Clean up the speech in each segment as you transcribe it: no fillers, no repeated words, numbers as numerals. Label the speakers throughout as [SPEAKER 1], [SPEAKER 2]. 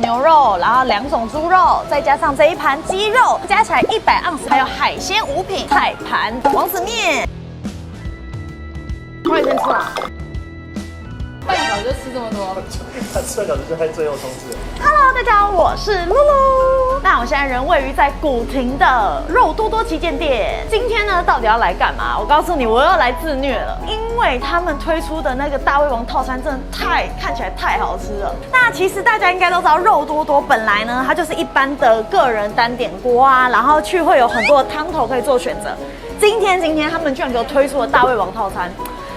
[SPEAKER 1] 牛肉，然后2种猪肉，再加上这一盘鸡肉，加起来100盎司，还有海鲜5品、菜盘、王子面。快先吃啊！
[SPEAKER 2] 半小时就吃这么多，
[SPEAKER 3] 他吃2小时就在最后冲刺。
[SPEAKER 1] Hello， 大家好，我是露露。那我现在人位于在古亭的肉多多旗舰店。今天呢，到底要来干嘛？我告诉你，我要来自虐了，因为他们推出的那个大胃王套餐真的看起来太好吃了。那其实大家应该都知道，肉多多本来呢，它就是一般的个人单点锅啊，然后去会有很多的汤头可以做选择。今天他们居然给我推出了大胃王套餐。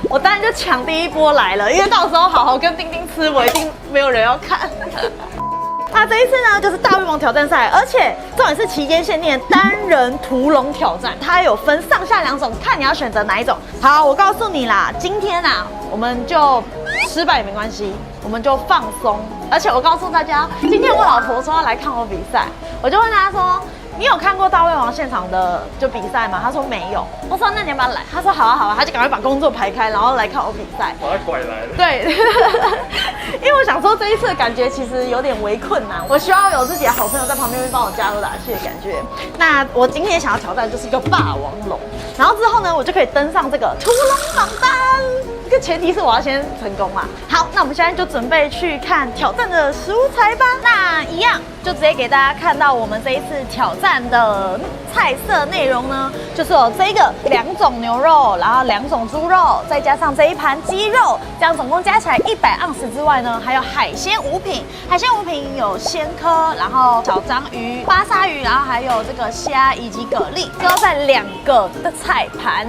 [SPEAKER 1] 我当然就抢第一波来了，因为到时候好好跟丁丁吃，我一定没有人要看。那这一次呢，就是大胃王挑战赛，而且重点是期间限定的单人屠龙挑战，它有分上下2种，看你要选择哪一种。好，我告诉你啦，今天啊，我们就失败也没关系，我们就放松。而且我告诉大家，今天我老婆说要来看我比赛，我就问她说，你有看过大胃王现场的就比赛吗？他说没有。我说那你要不要来？他说好啊好啊，他就赶快把工作排开，然后来看我比赛。
[SPEAKER 3] 把他拐来了。
[SPEAKER 1] 对，因为我想说这一次的感觉其实有点微困难，我需要有自己的好朋友在旁边帮我加油打气的感觉。那我今天想要挑战就是一个霸王龙，然后之后呢，我就可以登上这个屠龙榜单。这个前提是我要先成功嘛。好，那我们现在就准备去看挑战的食物材吧。那一样就直接给大家看到我们这一次挑战的菜色内容呢，就是有这个2种牛肉，然后2种猪肉，再加上这一盘鸡肉，这样总共加起来100盎司之外呢，还有海鲜5品。海鲜5品有鲜科，然后小章鱼、巴沙鱼，然后还有这个虾以及蛤蜊，最后再2个的菜盘。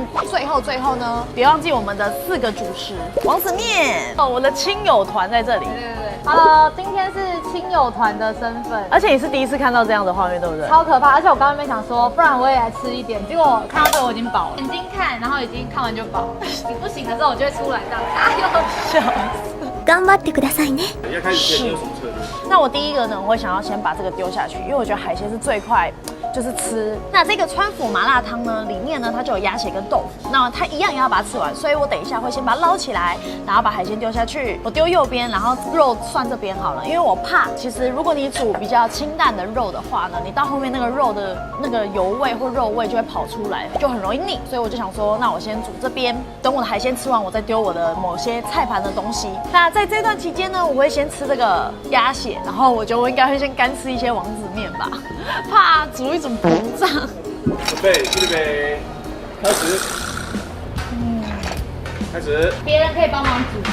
[SPEAKER 1] 最后呢，别忘记我们的4个主食王子面哦，我的亲友团在这里。
[SPEAKER 2] 对。Hello， 今天是亲友团的身份，
[SPEAKER 1] 而且你是第一次看到这样的画面，对不对？
[SPEAKER 2] 超可怕！而且我刚刚没想说，不然我也来吃一点，结果看到这个我已经饱了，眼睛看，然后已经看完就饱。你不行的时候，我就会出来这样加油。
[SPEAKER 1] 笑死！
[SPEAKER 4] 頑張ってくださいね。
[SPEAKER 3] 要开始前你有什么策略？
[SPEAKER 1] 那我第一个呢，我会想要先把这个丢下去，因为我觉得海鲜是最快就是吃。那这个川府麻辣汤呢，里面呢它就有鸭血跟豆腐，那它一样也要把它吃完，所以我等一下会先把它捞起来，然后把海鲜丢下去，我丢右边，然后肉涮这边好了，因为我怕其实如果你煮比较清淡的肉的话呢，你到后面那个肉的那个油味或肉味就会跑出来，就很容易腻，所以我就想说，那我先煮这边，等我的海鲜吃完，我再丢我的某些菜盘的东西。那在这段期间呢，我会先吃这个鸭血，然后我觉得我应该会先干吃一些王子面吧，怕煮一种膨胀。
[SPEAKER 3] 准备，预备，开始。开始。
[SPEAKER 2] 别人可以帮忙煮，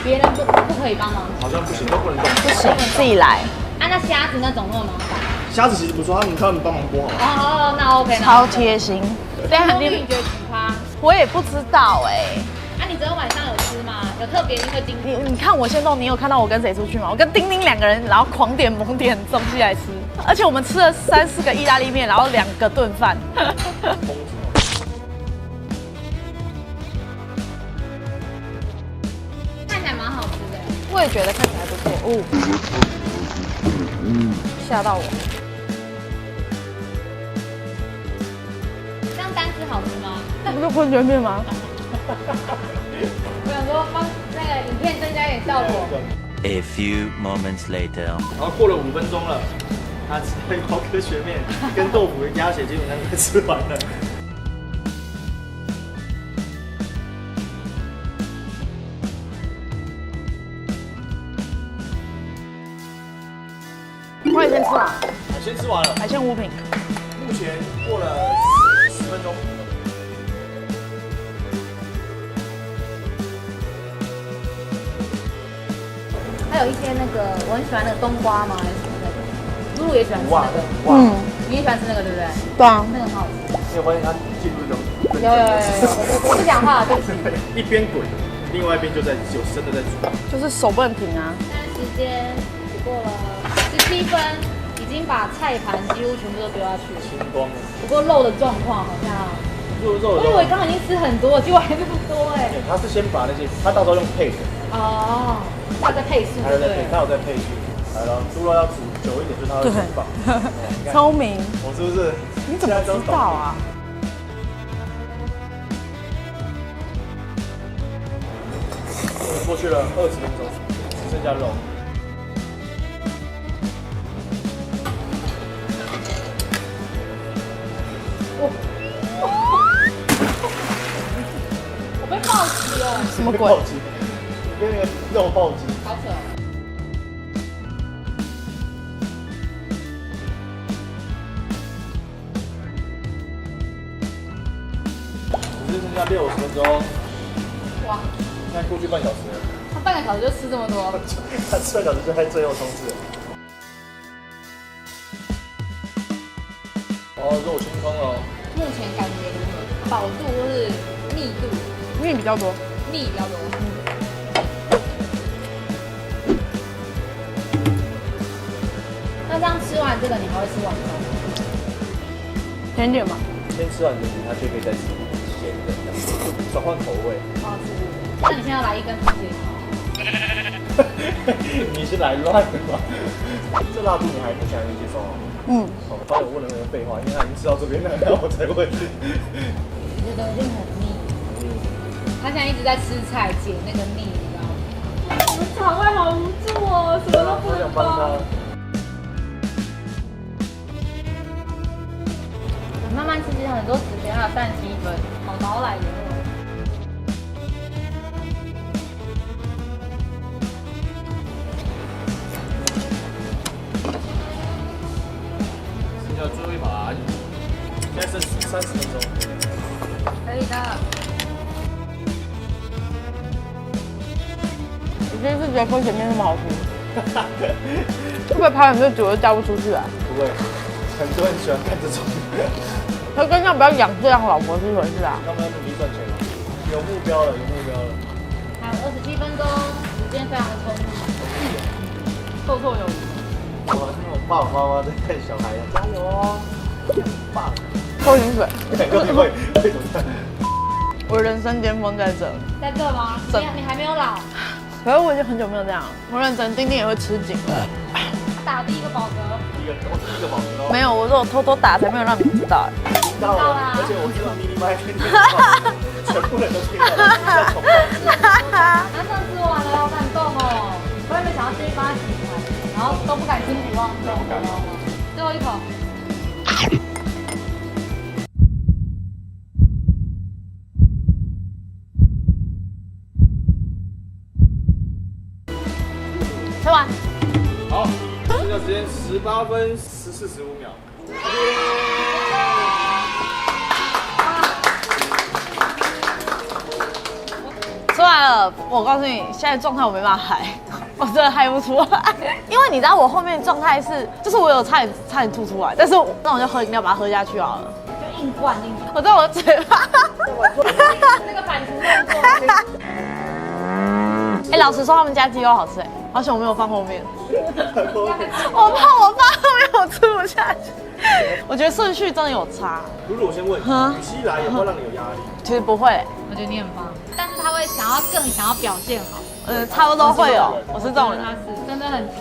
[SPEAKER 2] 别人不可以帮忙煮。
[SPEAKER 3] 好像不行，都不能动。
[SPEAKER 1] 不行，自己来。
[SPEAKER 2] 啊，那虾子那种那么麻烦。
[SPEAKER 3] 虾子其实不错，他们帮忙剥好了。
[SPEAKER 2] 哦，那 OK，
[SPEAKER 1] 超贴心。
[SPEAKER 2] 对啊，你觉得奇葩？
[SPEAKER 1] 我也不知道哎。
[SPEAKER 2] 啊，你昨天晚上有吃吗？有特别因为今天
[SPEAKER 1] 你看我先动，你有看到我跟谁出去吗？我跟丁丁2个人，然后狂点猛点东西来吃，而且我们吃了3、4个意大利面，然后2个炖饭。
[SPEAKER 2] 看起来蛮好吃的。
[SPEAKER 1] 我也觉得看起来不错哦。吓到我。
[SPEAKER 2] 这样单吃好吃吗？
[SPEAKER 1] 那不是喷泉面吗？
[SPEAKER 2] 我想说帮那个影片增加一点效果。
[SPEAKER 5] A few moments later.
[SPEAKER 3] 然后过了5分钟了，他吃的高科学面跟豆腐跟鸭血基本上都吃完了。
[SPEAKER 1] 我也先吃完，
[SPEAKER 3] 海鲜吃完了，
[SPEAKER 1] 海鲜5品。
[SPEAKER 3] 目前过了10分钟。
[SPEAKER 2] 还有一些那个我很喜欢那个冬瓜吗？还是什么那个？露露也喜欢吃
[SPEAKER 3] 哇
[SPEAKER 2] 那个，
[SPEAKER 3] 哇，
[SPEAKER 2] 你也喜欢吃那个对不对？
[SPEAKER 1] 对啊。
[SPEAKER 2] 那个很好吃。
[SPEAKER 3] 你有发现他进入一种
[SPEAKER 2] 有，我不讲话，对不起。
[SPEAKER 3] 一边滚，另外一边就在有生的在煮。
[SPEAKER 1] 就是手不能停啊。
[SPEAKER 2] 现在时间只过了17分，已经把菜盘几乎全部都丢下去了。
[SPEAKER 3] 清光了。
[SPEAKER 2] 不过肉的状况好像，
[SPEAKER 3] 肉
[SPEAKER 2] 我以为刚刚已经吃很多，结果还是不多哎。
[SPEAKER 3] 他是先把那些，他到时候用配的。
[SPEAKER 2] 哦，他在配速，对。
[SPEAKER 3] 他有在配速。来了，猪肉要煮久一点，就是它会先放。
[SPEAKER 1] 聪明。
[SPEAKER 3] 我是不是？
[SPEAKER 1] 你怎么知道啊？
[SPEAKER 3] 过去了20分钟，只剩下肉。
[SPEAKER 1] 什么鬼
[SPEAKER 3] 暴击，跟那个肉暴击。
[SPEAKER 2] 好扯哦。
[SPEAKER 3] 只是剩下60分钟，
[SPEAKER 2] 哇，
[SPEAKER 3] 现在过去半小时了。
[SPEAKER 2] 他半个小时就吃这么多，
[SPEAKER 3] 他吃半小时就在最后冲刺了。哦，肉清空了。
[SPEAKER 2] 目前感觉如何？饱度或是密度？
[SPEAKER 1] 蜜比较多。
[SPEAKER 2] 密比较多。那这样吃完这个，你还会吃晚餐吗？
[SPEAKER 1] 甜点嘛。
[SPEAKER 3] 先吃完这个，他就可以再吃咸的，转换口味。
[SPEAKER 2] 好吃。那你现在要来一根螃蟹吗？
[SPEAKER 3] 你是来乱的吗？这辣度你还目前还能接受吗？
[SPEAKER 1] 嗯，
[SPEAKER 3] 好，发现我问了那个废话，因为他已经吃到这边了，然后我才问。
[SPEAKER 2] 我觉得一定很腻。他现在一直在吃菜解那个腻，你知道吗？我的肠胃好无助哦，什么都不
[SPEAKER 3] 我想
[SPEAKER 2] 能
[SPEAKER 3] 帮他。
[SPEAKER 2] 慢慢吃，其实很多时间还有37分，好早来的哦。
[SPEAKER 3] 剩下最后一盘，现在剩30分钟。
[SPEAKER 2] 可以的。
[SPEAKER 1] 我第一次觉得风前面那么好吃，会不会拍很多久就交不出去啊？
[SPEAKER 3] 不会，很多人喜欢看这种。
[SPEAKER 1] 他跟要不要养这样老婆是一回事啊？
[SPEAKER 3] 他们要努力赚钱了，有目标了，有目标了。
[SPEAKER 2] 还有27分钟，时间非常的充裕，绰绰有余。
[SPEAKER 3] 哇，那种爸爸妈妈在看小孩，加油哦！爸，
[SPEAKER 1] 扣薪水，
[SPEAKER 3] 各位为什么这样？
[SPEAKER 1] 我人生巅峰在这。
[SPEAKER 2] 在这吗？你还没有老。
[SPEAKER 1] 可是我已经很久没有这样，我认真，丁丁也会吃紧了。
[SPEAKER 2] 打第一个饱嗝。
[SPEAKER 3] 第一个保持哦。
[SPEAKER 1] 没有，我说我偷偷打才没有让你知道。
[SPEAKER 3] 听到了，而且我知道咪咪麦跟听到，全部人都听到了，在重放。
[SPEAKER 2] 那上次完了，好感动哦！我也没想到继续帮他洗牌，然后都不敢轻举妄动，知道吗？最后一口。
[SPEAKER 1] 吃完。
[SPEAKER 3] 好，剩下时间18分14.15秒。
[SPEAKER 1] 吃完了，我告诉你，现在状态我没办法嗨，我真的嗨不出来，因为你知道我后面状态是，就是我有差点吐出来，但是那我就喝饮料把它喝下去好了，
[SPEAKER 2] 就硬灌硬灌。
[SPEAKER 1] 我在我的嘴巴。
[SPEAKER 2] 那个反刍动作。
[SPEAKER 1] 哎，老实说，他们家鸡肉好吃哎，而且我没有放后面，我怕我放后面我吃不下去。我觉得顺序真的有差。
[SPEAKER 3] 露露，我先问，语气来有没有让你有压力？
[SPEAKER 1] 其实不会，
[SPEAKER 2] 我觉得你很棒，但是他会更想要表现好。
[SPEAKER 1] 差不多会有，我是这种人。
[SPEAKER 2] 他是真的很强。